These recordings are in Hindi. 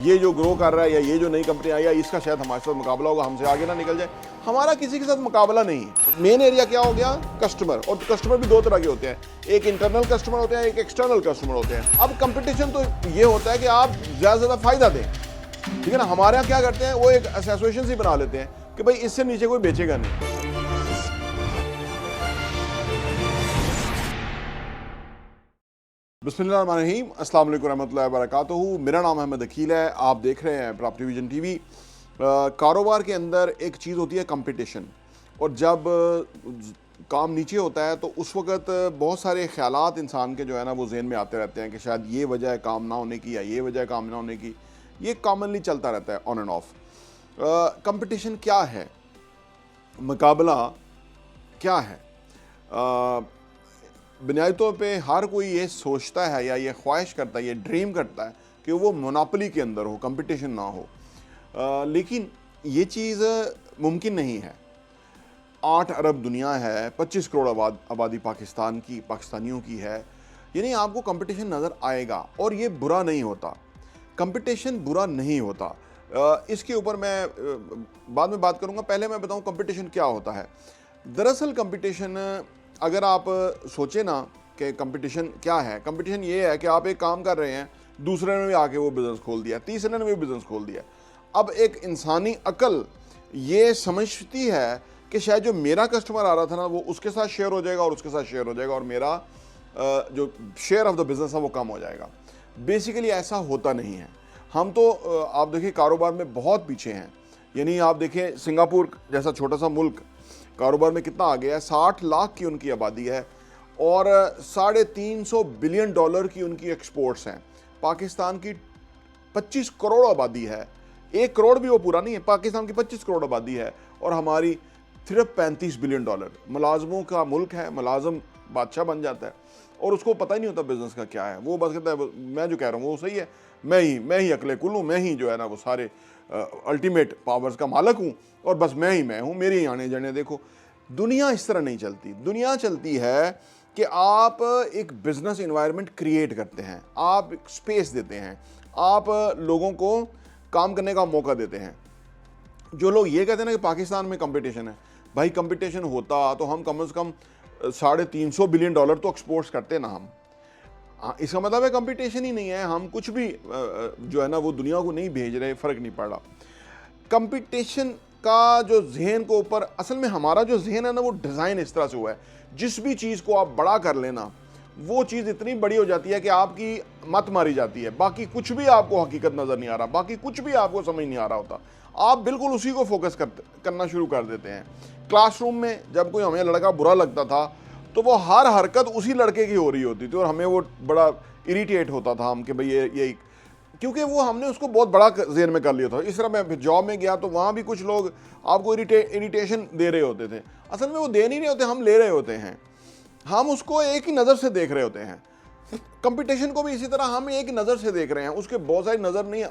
ये जो ग्रो कर रहा है या ये जो नई कंपनी आई है इसका शायद हमारे साथ मुकाबला होगा, हमसे आगे ना निकल जाए। हमारा किसी के साथ मुकाबला नहीं है। मेन एरिया क्या हो गया? कस्टमर। और कस्टमर भी दो तरह के होते हैं, एक इंटरनल कस्टमर होते हैं, एक एक्सटर्नल कस्टमर होते हैं। अब कंपटीशन तो ये होता है कि आप ज़्यादा से ज़्यादा फायदा दें, ठीक है ना। हमारे यहाँ क्या करते हैं, वो एक एसोसिएशन ही बना लेते हैं कि भाई इससे नीचे कोई बेचेगा नहीं। बिस्मिल्लाहिर्रहमानिर्रहीम, अस्सलाम वालेकुम रहमतुल्लाहि व बरकातुहू। मेरा नाम अहमद अकील है, आप देख रहे हैं प्रॉपर्टी विजन टीवी। कारोबार के अंदर एक चीज़ होती है कंपटीशन, और जब काम नीचे होता है तो उस वक्त बहुत सारे ख्यालात इंसान के जो है ना वो जहन में आते रहते हैं कि शायद ये वजह है काम ना होने की या ये वजह है काम ना होने की। ये कॉमनली चलता रहता है ऑन एंड ऑफ। कंपटीशन क्या है, मुकाबला क्या है? बुनियादी तौर पे हर कोई ये सोचता है या ये ख्वाहिश करता है, ये ड्रीम करता है कि वो मोनोपोली के अंदर हो, कंपटीशन ना हो। लेकिन ये चीज़ मुमकिन नहीं है। 8 अरब दुनिया है, 25 करोड़ आबादी पाकिस्तानियों की है, यानी आपको कंपटीशन नज़र आएगा। और ये बुरा नहीं होता, कंपटीशन बुरा नहीं होता। इसके ऊपर मैं बाद में बात करूँगा। पहले मैं बताऊँ कंपटीशन क्या होता है। दरअसल कंपटीशन, अगर आप सोचें ना कि कंपटीशन क्या है, कंपटीशन ये है कि आप एक काम कर रहे हैं, दूसरे ने भी आके वो बिज़नेस खोल दिया, तीसरे ने भी बिज़नेस खोल दिया। अब एक इंसानी अकल ये समझती है कि शायद जो मेरा कस्टमर आ रहा था ना वो उसके साथ शेयर हो जाएगा और उसके साथ शेयर हो जाएगा और मेरा जो शेयर ऑफ द बिज़नेस है वो कम हो जाएगा। बेसिकली ऐसा होता नहीं है। हम तो आप देखिए कारोबार में बहुत पीछे हैं। यानी आप देखें सिंगापुर जैसा छोटा सा मुल्क कारोबार में कितना आगे है। 60 लाख की उनकी आबादी है और 350 बिलियन डॉलर की उनकी एक्सपोर्ट्स हैं। पाकिस्तान की 25 करोड़ आबादी है, 1 करोड़ भी वो पूरा नहीं है। पाकिस्तान की 25 करोड़ आबादी है और हमारी सिर्फ 35 बिलियन डॉलर। मुलाजमों का मुल्क है, मुलाजम बादशाह बन जाता है और उसको पता ही नहीं होता बिज़नेस का क्या है। वो बस कहता है मैं जो कह रहा हूँ वो सही है, मैं ही अकले कुल हूँ, मैं ही जो है ना वो सारे अल्टीमेट पावर्स का मालिक हूँ और बस मैं हूँ, मेरे ही आने जाने। देखो दुनिया इस तरह नहीं चलती। दुनिया चलती है कि आप एक बिजनेस एनवायरनमेंट क्रिएट करते हैं, आप स्पेस देते हैं, आप लोगों को काम करने का मौका देते हैं। जो लोग ये कहते हैं ना कि पाकिस्तान में कंपटीशन है, भाई कंपटीशन होता तो हम कम से कम 350 बिलियन डॉलर तो एक्सपोर्ट्स करते ना हम। इसका मतलब है कंपटीशन ही नहीं है, हम कुछ भी जो है ना वो दुनिया को नहीं भेज रहे, फ़र्क नहीं पड़ रहा। कंपटीशन का जो जहन को ऊपर, असल में हमारा जो जहन है ना वो डिज़ाइन इस तरह से हुआ है, जिस भी चीज़ को आप बड़ा कर लेना वो चीज़ इतनी बड़ी हो जाती है कि आपकी मत मारी जाती है। बाकी कुछ भी आपको हकीकत नज़र नहीं आ रहा, बाकी कुछ भी आपको समझ नहीं आ रहा होता, आप बिल्कुल उसी को फोकस करना शुरू कर देते हैं। क्लासरूम में जब कोई हमें लड़का बुरा लगता था तो वो हर हरकत उसी लड़के की हो रही होती थी और हमें वो बड़ा इरिटेट होता था हम कि भाई ये क्योंकि वो हमने उसको बहुत बड़ा जेन में कर लिया था। इस तरह मैं जॉब में गया तो वहाँ भी कुछ लोग आपको इरिटेशन दे रहे होते थे, असल में वो दे नहीं रहे होते, हम ले रहे होते हैं। हम उसको एक ही नज़र से देख रहे होते हैं। कंपटीशन को भी इसी तरह हम एक नज़र से देख रहे हैं, उसके बहुत सारी नज़र नहीं है,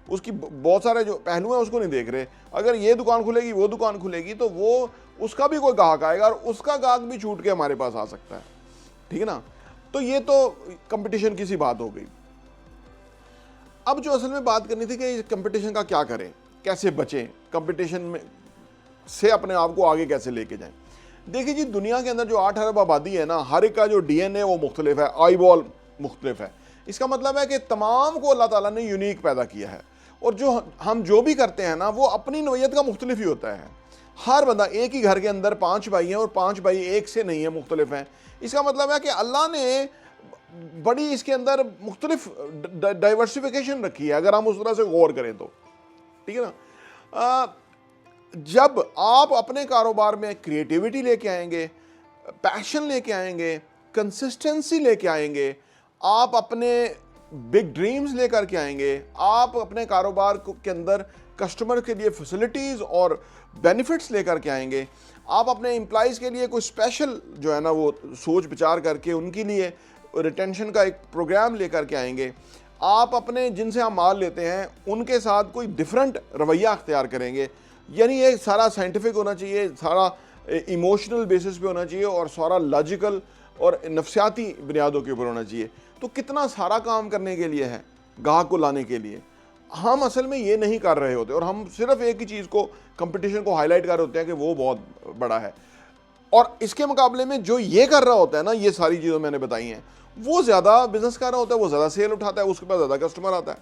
उसकी बहुत सारे जो पहलू हैं उसको नहीं देख रहे। अगर ये दुकान खुलेगी वो दुकान खुलेगी तो वो उसका भी कोई ग्राहक आएगा और उसका ग्राहक भी छूट के हमारे पास आ सकता है, ठीक है ना। तो ये तो कंपटीशन की सी बात हो गई। अब जो असल में बात करनी थी कि कंपटीशन का क्या करें, कैसे बचें, कंपटीशन में से अपने आप को आगे कैसे लेके जाएं। देखिए जी, दुनिया के अंदर जो 8 अरब आबादी है ना, हर एक का जो डीएनए वो मुख्तलिफ है, आई बॉल मुख्तलिफ है। इसका मतलब है कि तमाम को अल्लाह ताला ने यूनिक पैदा किया है और जो हम जो भी करते हैं ना वो अपनी नोयत का मुख्तलिफ ही होता है। हर बंदा, एक ही घर के अंदर 5 भाई हैं और 5 भाई एक से नहीं है, मुख्तलिफ हैं। इसका मतलब है कि अल्लाह ने बड़ी इसके अंदर मुख्तलिफ डाइवर्सिफिकेशन रखी है, अगर हम उस तरह से गौर करें तो, ठीक है ना। जब आप अपने कारोबार में क्रिएटिविटी लेके आएंगे, पैशन लेके आएंगे, कंसिस्टेंसी लेके आएंगे, आप अपने बिग ड्रीम्स लेकर के आएंगे, आप अपने कारोबार के अंदर कस्टमर के लिए फैसिलिटीज़ और बेनिफिट्स लेकर के आएंगे, आप अपने एम्प्लॉइज़ के लिए कोई स्पेशल जो है ना वो सोच विचार करके उनके लिए रिटेंशन का एक प्रोग्राम लेकर के आएंगे, आप अपने जिनसे हम माल लेते हैं उनके साथ कोई डिफरेंट रवैया अख्तियार करेंगे। यानी ये सारा साइंटिफिक होना चाहिए, सारा इमोशनल बेसिस पे होना चाहिए और सारा लॉजिकल और नफ्सियाती बुनियादों के ऊपर होना चाहिए। तो कितना सारा काम करने के लिए है, गाहक को लाने के लिए। हम असल में ये नहीं कर रहे होते और हम सिर्फ एक ही चीज़ को, कंपटीशन को हाईलाइट कर रहे होते हैं कि वो बहुत बड़ा है, और इसके मुकाबले में जो ये कर रहा होता है ना, ये सारी चीज़ें मैंने बताई हैं, वो ज़्यादा बिजनेस कर रहा होता है, वो ज़्यादा सेल उठाता है, उसके पास ज़्यादा कस्टमर आता है।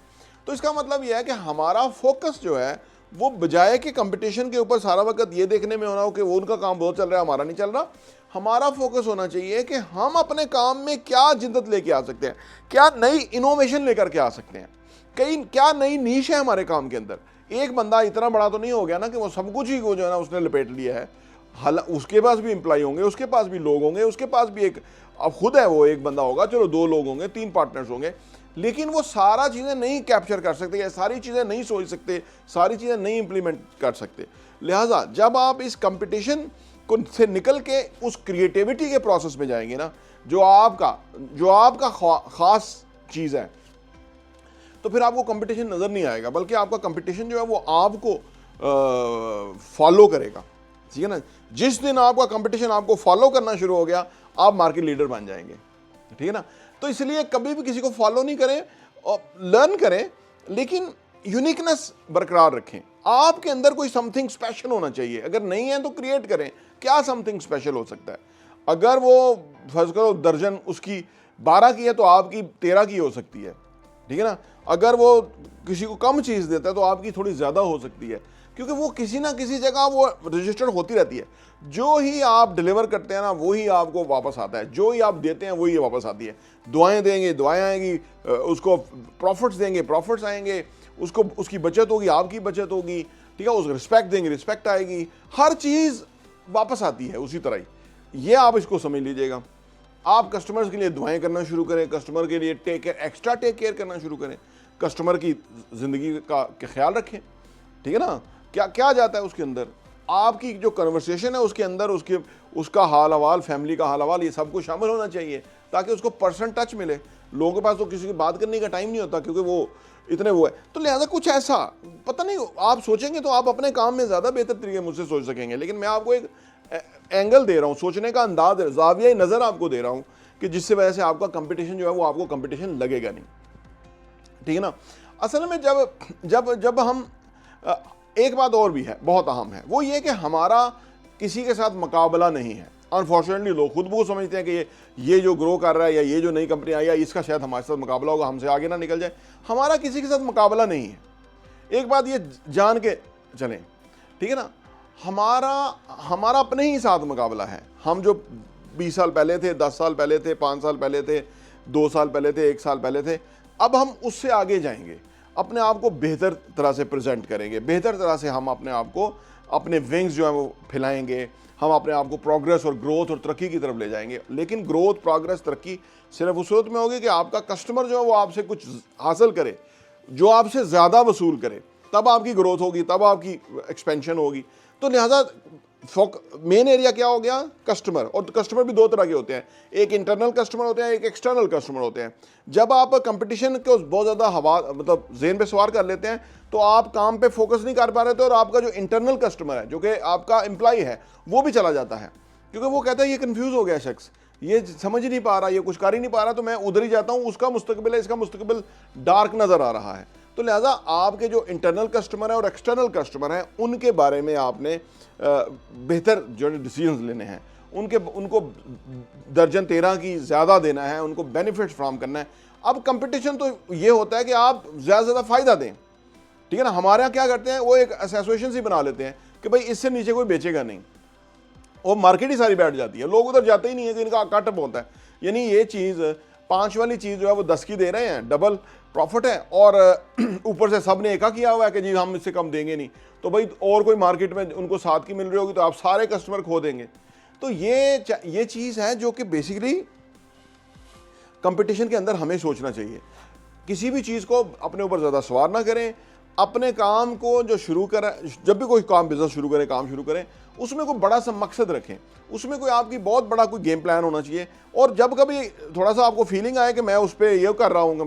तो इसका मतलब यह है कि हमारा फोकस जो है वो बजाय कि कंपटीशन के ऊपर सारा वक्त ये देखने में होना हो कि वो उनका काम बहुत चल रहा है, हमारा नहीं चल रहा, हमारा फोकस होना चाहिए कि हम अपने काम में क्या जिद्दत लेके आ सकते हैं, क्या नई इनोवेशन लेकर के आ सकते हैं, कई क्या नई नीश है हमारे काम के अंदर। एक बंदा इतना बड़ा तो नहीं हो गया ना कि वो सब कुछ ही वो जो है ना उसने लपेट लिया है। उसके पास भी एम्प्लॉय होंगे, उसके पास भी लोग होंगे, उसके पास भी एक, अब खुद है वो एक बंदा होगा, चलो 2 लोग होंगे, 3 पार्टनर्स होंगे, लेकिन वो सारा चीज़ें नहीं कैप्चर कर सकते, या सारी चीज़ें नहीं सोच सकते, सारी चीज़ें नहीं इंप्लीमेंट कर सकते। लिहाजा जब आप इस कंपटीशन को से निकल के उस क्रिएटिविटी के प्रोसेस में जाएंगे ना, जो आपका ख़ास चीज़ है, तो फिर आपको कंपटीशन नज़र नहीं आएगा, बल्कि आपका कंपटीशन जो है वो आपको फॉलो करेगा। ठीक है ना, जिस दिन आपका कंपटीशन आपको फॉलो करना शुरू हो गया, आप मार्केट लीडर बन जाएंगे। ठीक है ना, तो इसलिए कभी भी किसी को फॉलो नहीं करें और लर्न करें, लेकिन यूनिकनेस बरकरार रखें। आपके अंदर कोई समथिंग स्पेशल होना चाहिए, अगर नहीं है तो क्रिएट करें। क्या समथिंग स्पेशल हो सकता है? अगर वो फर्ज करो दर्जन उसकी 12 की है तो आपकी 13 की हो सकती है। ठीक है ना, अगर वो किसी को कम चीज़ देता है तो आपकी थोड़ी ज़्यादा हो सकती है, क्योंकि वो किसी ना किसी जगह वो रजिस्टर्ड होती रहती है। जो ही आप डिलीवर करते हैं ना, वो ही आपको वापस आता है, जो ही आप देते हैं वही वापस आती है। दुआएं देंगे, दुआएं आएंगी, उसको प्रॉफिट्स देंगे, प्रॉफिट्स आएंगे, उसको उसकी बचत होगी, आपकी बचत होगी। ठीक है, उसको रिस्पेक्ट देंगे, रिस्पेक्ट आएगी, हर चीज़ वापस आती है उसी तरह ही। ये आप इसको समझ लीजिएगा। आप कस्टमर्स के लिए दुआएं करना शुरू करें, कस्टमर के लिए एक्स्ट्रा टेक केयर करना शुरू करें, कस्टमर की ज़िंदगी का ख्याल रखें। ठीक है ना, क्या क्या जाता है उसके अंदर, आपकी जो कन्वर्सेशन है उसके अंदर उसका हाल हवाल, फैमिली का हाल हवाल, ये सब कुछ शामिल होना चाहिए, ताकि उसको पर्सनल टच मिले। लोगों के पास तो किसी की बात करने का टाइम नहीं होता, क्योंकि वो इतने वो है। तो लिहाजा कुछ ऐसा, पता नहीं, आप सोचेंगे तो आप अपने काम में ज़्यादा बेहतर तरीके मुझसे सोच सकेंगे, लेकिन मैं आपको एक एंगल दे रहा हूँ, सोचने का अंदाज, ज़ाविया नज़र आपको दे रहा हूँ, कि जिससे वजह से आपका कंपटीशन जो है वो आपको कंपटीशन लगेगा नहीं। ठीक है ना, असल में जब हम एक बात और भी है, बहुत अहम है, वो ये कि हमारा किसी के साथ मुकाबला नहीं है। अनफॉर्चुनेटली लोग खुद वो समझते हैं कि ये जो ग्रो कर रहा है, या ये जो नई कंपनी आई है, इसका शायद हमारे साथ मुकाबला होगा, हमसे आगे ना निकल जाए। हमारा किसी के साथ मुकाबला नहीं है, एक बात ये जान के चलें। ठीक है ना, हमारा अपने ही साथ मुकाबला है। हम जो 20 साल पहले थे, 10 साल पहले थे, 5 साल पहले थे, 2 साल पहले थे, 1 साल पहले थे, अब हम उससे आगे जाएंगे, अपने आप को बेहतर तरह से प्रेजेंट करेंगे, बेहतर तरह से हम अपने आप को, अपने विंग्स जो है वो फैलाएंगे, हम अपने आप को प्रोग्रेस और ग्रोथ और तरक्की की तरफ ले जाएंगे। लेकिन ग्रोथ, प्रोग्रेस, तरक्की सिर्फ उस सूरत में होगी कि आपका कस्टमर जो है वो आपसे कुछ हासिल करे, जो आपसे ज़्यादा वसूल करे, तब आपकी ग्रोथ होगी, तब आपकी एक्सपेंशन होगी। तो लिहाजा मेन एरिया क्या हो गया? कस्टमर। और कस्टमर भी 2 तरह के होते हैं, एक इंटरनल कस्टमर होते हैं, एक एक्सटर्नल कस्टमर होते हैं। जब आप कंपटीशन को बहुत ज़्यादा हवा मतलब ज़हन पे सवार कर लेते हैं, तो आप काम पे फोकस नहीं कर पा रहे थे, और आपका जो इंटरनल कस्टमर है, जो कि आपका एम्प्लॉय है, वो भी चला जाता है, क्योंकि वो कहता है ये कन्फ्यूज़ हो गया शख्स, ये समझ ही नहीं पा रहा, ये कुछ कर ही नहीं पा रहा, तो मैं उधर ही जाता हूँ, उसका मुस्तकबिल है, इसका मुस्तकबिल डार्क नज़र आ रहा है। तो लिहाजा आपके जो इंटरनल कस्टमर है और एक्सटर्नल कस्टमर हैं, उनके बारे में आपने बेहतर जो डिसीजंस लेने हैं, उनको दर्जन 13 की ज़्यादा देना है, उनको बेनिफिट फ्राहम करना है। अब कंपटीशन तो ये होता है कि आप ज़्यादा से ज़्यादा फ़ायदा दें। ठीक है ना, हमारे यहाँ क्या करते हैं, वो एक एसोसिएशन ही बना लेते हैं कि भाई इससे नीचे कोई बेचेगा नहीं, और मार्केट ही सारी बैठ जाती है, लोग उधर जाते ही नहीं है कि इनका कटअप होता है। यानी ये चीज़ 5 वाली चीज़ जो है वो 10 की दे रहे हैं, डबल प्रॉफिट है, और ऊपर से सब ने एका किया हुआ है कि जी हम इससे कम देंगे नहीं, तो भाई और कोई मार्केट में उनको 7 की मिल रही होगी, तो आप सारे कस्टमर खो देंगे। तो ये चीज़ है जो कि बेसिकली कंपटीशन के अंदर हमें सोचना चाहिए। किसी भी चीज़ को अपने ऊपर ज़्यादा सवार ना करें, अपने काम को जो शुरू करें, जब भी कोई काम बिजनेस शुरू करें, काम शुरू करें, उसमें कोई बड़ा सा मकसद रखें, उसमें कोई आपकी बहुत बड़ा कोई गेम प्लान होना चाहिए। और जब कभी थोड़ा सा आपको फीलिंग आए कि मैं उस पर ये कर रहा हूँ,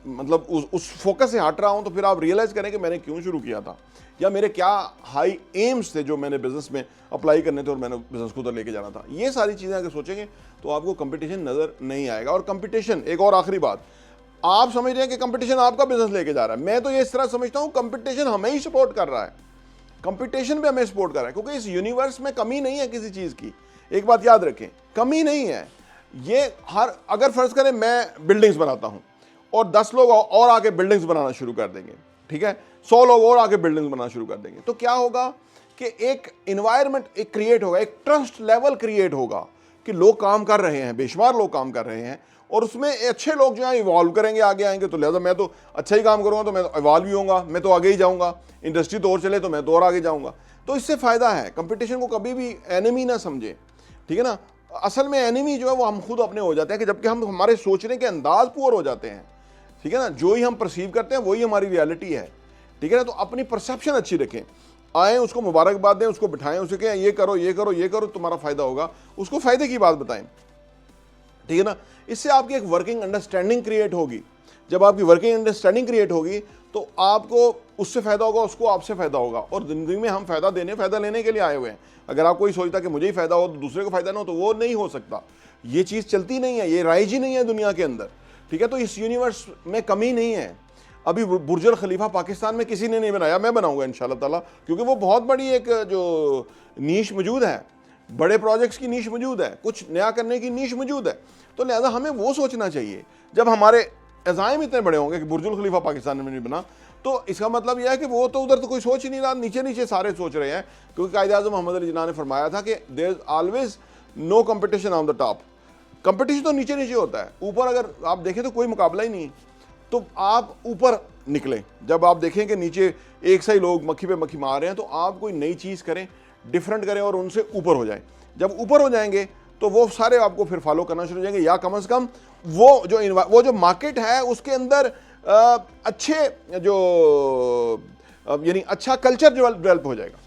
मतलब उस फोकस से हट रहा हूँ, तो फिर आप रियलाइज़ करें कि मैंने क्यों शुरू किया था, या मेरे क्या हाई एम्स थे जो मैंने बिज़नेस में अप्लाई करने थे और मैंने बिज़नेस को उधर लेके जाना था। ये सारी चीज़ें अगर सोचेंगे तो आपको कंपटीशन नज़र नहीं आएगा। और कंपटीशन, एक और आखिरी बात, आप समझ रहे हैं कि कंपटीशन आपका बिजनेस लेके जा रहा है, मैं तो ये इस तरह समझता हूं कंपटीशन हमें ही सपोर्ट कर रहा है, कंपटीशन भी हमें सपोर्ट कर रहा है, क्योंकि इस यूनिवर्स में कमी नहीं है किसी चीज की। एक बात याद रखें, कमी नहीं है। ये अगर फर्ज करें मैं बिल्डिंग्स बनाता हूं और 10 लोग और आके बिल्डिंग्स बनाना शुरू कर देंगे, ठीक है, 100 लोग और आके बिल्डिंग्स बनाना शुरू कर देंगे, तो क्या होगा कि एक इन्वायरमेंट एक क्रिएट होगा, एक ट्रस्ट लेवल क्रिएट होगा कि लोग काम कर रहे हैं, बेशुमार लोग काम कर रहे हैं, और उसमें अच्छे लोग जो हैं इवॉल्व करेंगे, आगे आएंगे। तो लिहाजा मैं तो अच्छा ही काम करूँगा तो मैं तो इवॉल्व भी होऊंगा, मैं तो आगे ही जाऊँगा, इंडस्ट्री तो और चले तो मैं तो और आगे जाऊँगा। तो इससे फ़ायदा है। कंपटीशन को कभी भी एनिमी ना समझे, ठीक है ना। असल में एनिमी जो है वो हम खुद अपने हो जाते हैं, कि जबकि हम हमारे सोचने के अंदाज पुअर हो जाते हैं, ठीक है ना। जो ही हम परसीव करते हैं वही हमारी रियलिटी है, ठीक है ना। तो अपनी परसेप्शन अच्छी रखें, आए उसको मुबारकबाद दें, उसको बिठाएं, उसे कहें ये करो ये करो ये करो, तुम्हारा फ़ायदा होगा, उसको फ़ायदे की बात बताएं, ठीक है ना। इससे आपकी एक वर्किंग अंडरस्टैंडिंग क्रिएट होगी। जब आपकी वर्किंग अंडरस्टैंडिंग क्रिएट होगी तो आपको उससे फ़ायदा होगा, उसको आपसे फ़ायदा होगा। और ज़िंदगी में हम फ़ायदा लेने के लिए आए हुए हैं। अगर आप कोई सोचता कि मुझे ही फ़ायदा हो तो दूसरे को फ़ायदा ना हो, तो वो नहीं हो सकता। ये चीज़ चलती नहीं है, ये राइज ही नहीं है दुनिया के अंदर, ठीक है। तो इस यूनिवर्स में कमी नहीं है। अभी बुर्ज खलीफा पाकिस्तान में किसी ने नहीं बनाया, मैं बनाऊंगा इंशाल्लाह ताला, क्योंकि वो बहुत बड़ी एक जो नीश मौजूद है, बड़े प्रोजेक्ट्स की नीश मौजूद है, कुछ नया करने की नीश मौजूद है। तो लिहाजा हमें वो सोचना चाहिए। जब हमारे अज़ाइम इतने बड़े होंगे कि बुर्ज खलीफा पाकिस्तान में नहीं बना, तो इसका मतलब यह है कि वो तो उधर तो कोई सोच ही नहीं रहा, नीचे नीचे सारे सोच रहे हैं। क्योंकि कायद-ए-आज़म मोहम्मद अली जिन्ना ने फरमाया था कि there is always no competition on the top. Competition तो नीचे नीचे होता है, ऊपर अगर आप देखें तो कोई मुकाबला ही नहीं। तो आप ऊपर निकलें, जब आप देखें कि नीचे एक से ही लोग मक्खी पे मक्खी मार रहे हैं, तो आप कोई नई चीज़ करें, डिफरेंट करें और उनसे ऊपर हो जाएं। जब ऊपर हो जाएंगे तो वो सारे आपको फिर फॉलो करना शुरू हो जाएंगे, या कम से कम वो जो मार्केट है उसके अंदर अच्छे जो यानी अच्छा कल्चर डेवलप हो जाएगा,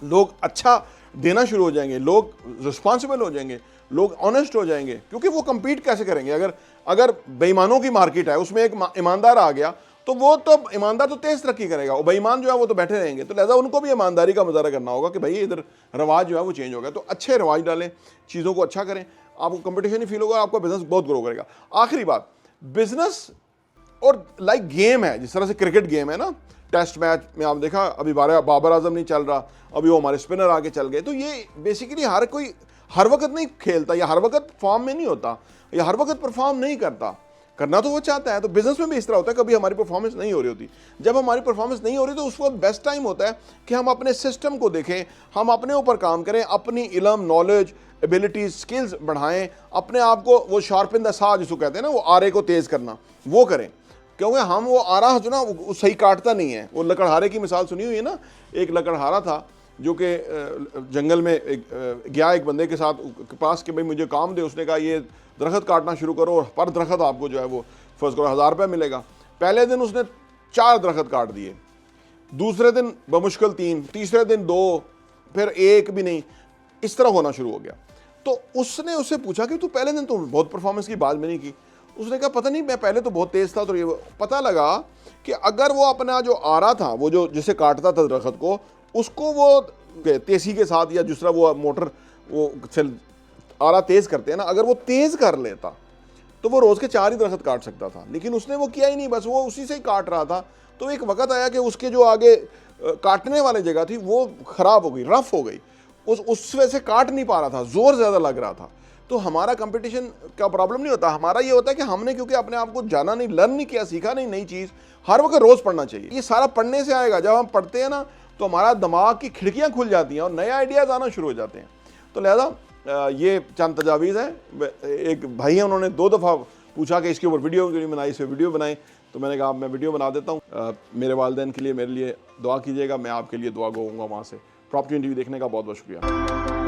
लोग अच्छा देना शुरू हो जाएंगे, लोग रिस्पॉन्सिबल हो जाएंगे, लोग ऑनेस्ट हो जाएंगे। क्योंकि वो compete कैसे करेंगे? अगर बेईमानों की मार्केट है, उसमें एक ईमानदार आ गया, तो वो तो ईमानदार तो तेज तरक्की करेगा, और बेईमान जो है वो तो बैठे रहेंगे। तो लिहाजा उनको भी ईमानदारी का मुजाहरा करना होगा कि भाई इधर रवाज जो है वो चेंज होगा। तो अच्छे रवाज डालें, चीज़ों को अच्छा करें, आपको कंपटीशन ही फील होगा, आपका बिजनेस बहुत ग्रो करेगा। आखिरी बात, बिजनेस और लाइक गेम है, जिस तरह से क्रिकेट गेम है ना, टेस्ट मैच में आप देखा अभी बाबर आजम नहीं चल रहा, अभी वो हमारे स्पिनर आगे चल गए। तो ये बेसिकली हर कोई हर वक्त नहीं खेलता, या हर वक्त फॉर्म में नहीं होता, या हर वक्त परफॉर्म नहीं करता। करना तो वो चाहता है। तो बिजनेस में भी इस तरह होता है, कभी हमारी परफॉर्मेंस नहीं हो रही होती। जब हमारी परफॉर्मेंस नहीं हो रही तो उस वक्त बेस्ट टाइम होता है कि हम अपने सिस्टम को देखें, हम अपने ऊपर काम करें, अपनी इल्म, नॉलेज, एबिलिटीज, स्किल्स बढ़ाएं, अपने आप को वो शार्पिन द सा जिसको कहते हैं ना, वो आरे को तेज़ करना, वो करें। क्योंकि हम वो आरा जो ना वो सही काटता नहीं है। वो लकड़हारे की मिसाल सुनी हुई है ना, एक लकड़हारा था जो कि जंगल में गया एक बंदे के साथ पास कि भाई मुझे काम दे। उसने कहा ये दरख्त काटना शुरू करो और पर दरख्त आपको जो है वो फर्ज करो 1000 रुपये मिलेगा। पहले दिन उसने 4 दरख्त काट दिए, दूसरे दिन बमुश्किल 3, तीसरे दिन 2, फिर 1 भी नहीं। इस तरह होना शुरू हो गया। तो उसने उससे पूछा कि तू पहले दिन तो बहुत परफॉर्मेंस की बात में नहीं की। उसने कहा पता नहीं, मैं पहले तो बहुत तेज़ था। तो ये पता लगा कि अगर वो अपना जो आरा था, वो जो जिसे काटता था दरख्त को, उसको वो तेज़ी के साथ, या दूसरा वो मोटर वो आरा तेज़ करते हैं ना, अगर वो तेज़ कर लेता तो वो रोज़ के 4 ही दरख्त काट सकता था। लेकिन उसने वो किया ही नहीं, बस वो उसी से ही काट रहा था। तो एक वक्त आया कि उसके जो आगे काटने वाली जगह थी वो ख़राब हो गई, रफ़ हो गई, उस वजह से काट नहीं पा रहा था, ज़ोर ज़्यादा लग रहा था। तो हमारा कंपटीशन का प्रॉब्लम नहीं होता, हमारा ये होता है कि हमने क्योंकि अपने आप को जाना नहीं, लर्न नहीं किया, सीखा नहीं नई चीज़। हर वक्त रोज़ पढ़ना चाहिए। ये सारा पढ़ने से आएगा। जब हम पढ़ते हैं ना तो हमारा दिमाग की खिड़कियाँ खुल जाती हैं और नए आइडियाज़ आना शुरू हो जाते हैं। तो लिहाजा ये चंद तजावीज़ हैं। एक भाई हैं, उन्होंने 2 दफ़ा पूछा कि इसके ऊपर वीडियो क्यों नहीं बनाई, इस पर वीडियो बनाएं। तो मैंने कहा मैं वीडियो बना देता हूँ। मेरे वालिदैन के लिए मेरे लिए दुआ कीजिएगा, मैं आपके लिए दुआ गो होऊंगा वहाँ से। प्रॉपर्टी इंटरव्यू देखने का बहुत बहुत शुक्रिया।